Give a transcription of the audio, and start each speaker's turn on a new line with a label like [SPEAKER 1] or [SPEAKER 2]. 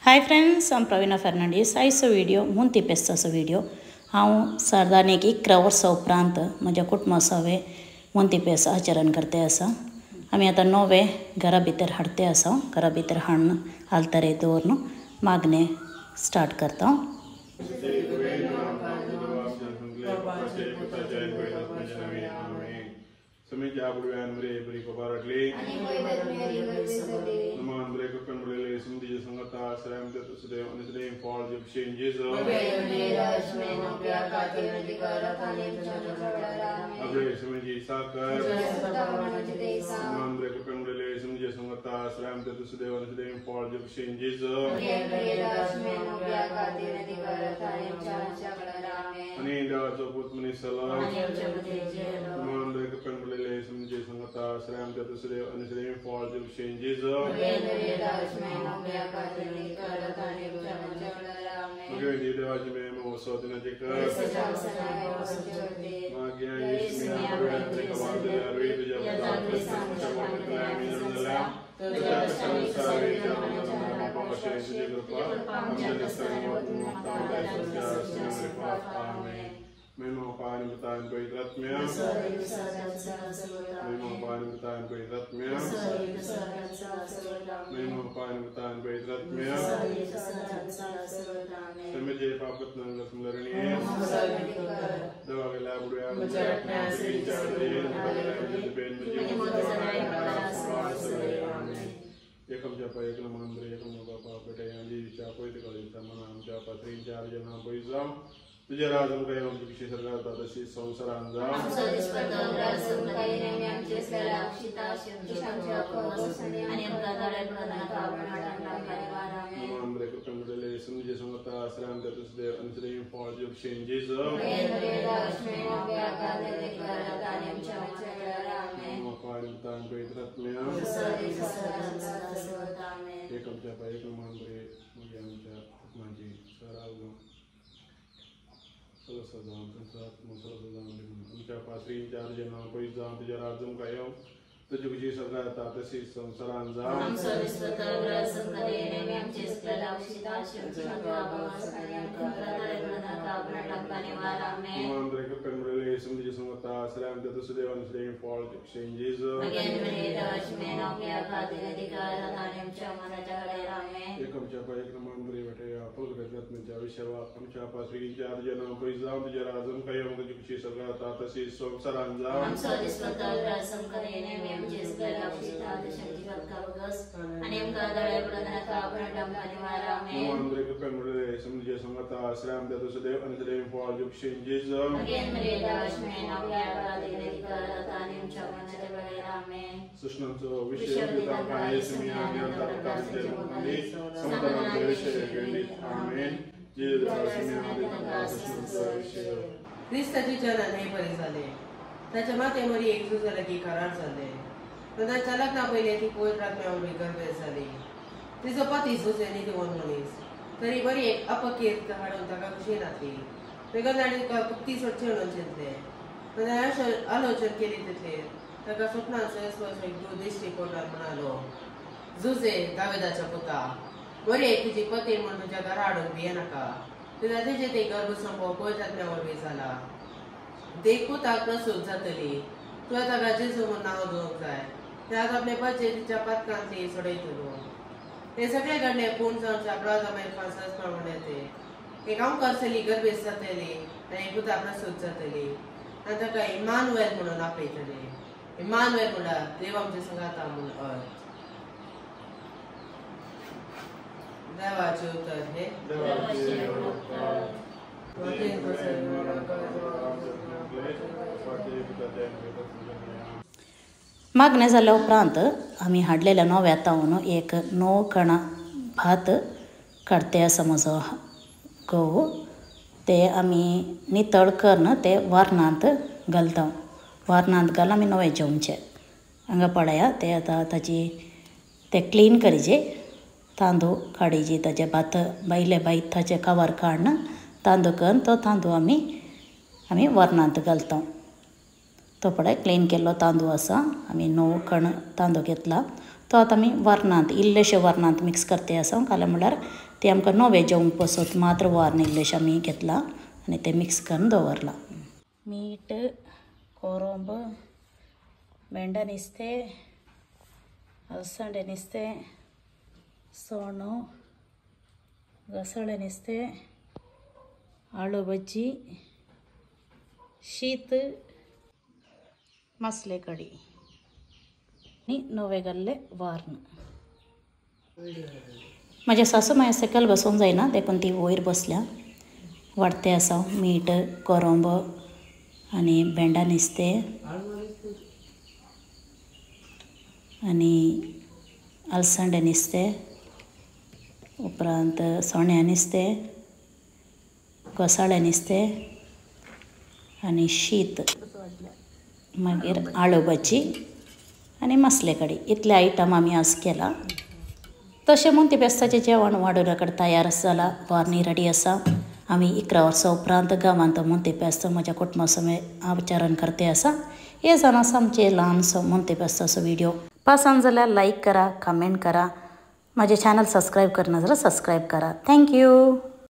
[SPEAKER 1] Hi friends, हांव प्रवीणा फर्नांडीस। आयचो video मुंती पेस्ताचो video. हांव साधारण 11 वर्सां उपरांत म्हज्या कुटुंबासोवे मुंती पेस्त आचरण करते आसा। आमी आतां नवे घरा भितर हाडते आसा। घरा भितर हाडून आलतारे दवरून मागणे स्टार्ट करता।
[SPEAKER 2] तुझ्या राजन काही आमची विशेष सरकार तशी संसारान जा तुझी विशेष सरकार तशी संसारान जा
[SPEAKER 3] क्रिस्ताची चलन हे बरे झाले। त्याच्या मातेवरी एक जुजलगी करार झाले। त्याच्या लग्ना पहिले ती पवित्र आत्म्यावरवी गर्भेत झाली। तिचो पती सुसेनी दिवण मनीस तरी बरी एक अपकीर्त हाडून ताका खुशी नातली। वेगळ्याने कुक्ती सोडचे म्हणून चिंतले। पण आलोचन केली तितले ताका स्वप्नांत एक दूरदृष्टी पोटार म्हणालो, जुजे दाविदाच्या पुता, बरी एक तिची पती म्हणून तुझ्या घरा हाडून भिये नाका। तुझ्या तिचे ते गर्भ संभव पवित्र आत्म्यावरवी झाला। ते पुताक प्रसूत जातली। तू ताका जेजू म्हणून नाव दिवंक जाय। त्यात आपले बच्चे तिच्या पातकांतली सोडयतलो। हे सगळे घडले पूर्ण जावचे अब्राहमाचे प्रमाणे येते। एक आमकासली गर्भेत जातली आणि पुता प्रसूत जातली आणि ताका इमानुएल म्हणून आपयतले। इमानुएल म्हणल्यार देव आमचे संगाता म्हणून अर्थ। देवाचे उत्तर हे
[SPEAKER 1] मागणे जाल्या उपरांत आमी हाडलेल्या नव्या तावन एक 9 कणां भात काडते आसा म्हजो घोव। ते आमी नितळ करून ते वारणांत घालता। वारणांत घालून आमी नवे जेवचे। हांगा पळया ते आतां ते क्लीन करीचे। तांदूळ काडीचे ताचे भात बायले ताचे कवर काडून तांदूळ करून तो तांदूळ आमी वारणांत घालता। तो पळय क्लीन केल्लो तांदूळ आसा। आमी 9 कण तांदूळ घेतला। तो तो आतां आमी वरणांत इल्लेशे वरणांत मिक्स करते आसा काले म्हळ्यार ते आमकां नवे जेवंक पसत मात्र वारण इल्लेशे आमी घेतला आनी ते मिक्स करून दवरला. मीठ, कोरंब, मेंढा नुस्तें, अळसांदे नुस्तें, सोणो, घोसाळें नुस्तें, आळू भजी, शीत, मसले कडी आनी नवे घाल्ले वारण. म्हाज्या सासू माय सकयल बसूंक जायना देखून ती वयर बसल्या. वाडटे आसा मीठ, कोरंब आनी भेंडा नुस्तें आनी अळसांदे नुस्तें, उपरांत सोण्या नुस्तें, घोसाळें नुस्तें आनी शीत, मागीर आळू भजी आनी मसले कडी इतले आयटम आमी आज केला. तशें म्हूण ती बेस्ताचें जेवण वाडोरा कडेन तयार जाला. वारणी रेडी आसा. आमी 11 वर्सां उपरांत गांवांत मोंते फेस्त म्हज्या कुटुंबा समेत आचरण करते आसा. हे जावन आसा आमचे ल्हानसो मोंते फेस्ताचो व्हिडिओ. पासंद जाल्यार लायक करा, कमेंट करा. म्हाजें चॅनल सबस्क्रायब करना जाल्यार सबस्क्रायब करा. थँक्यू.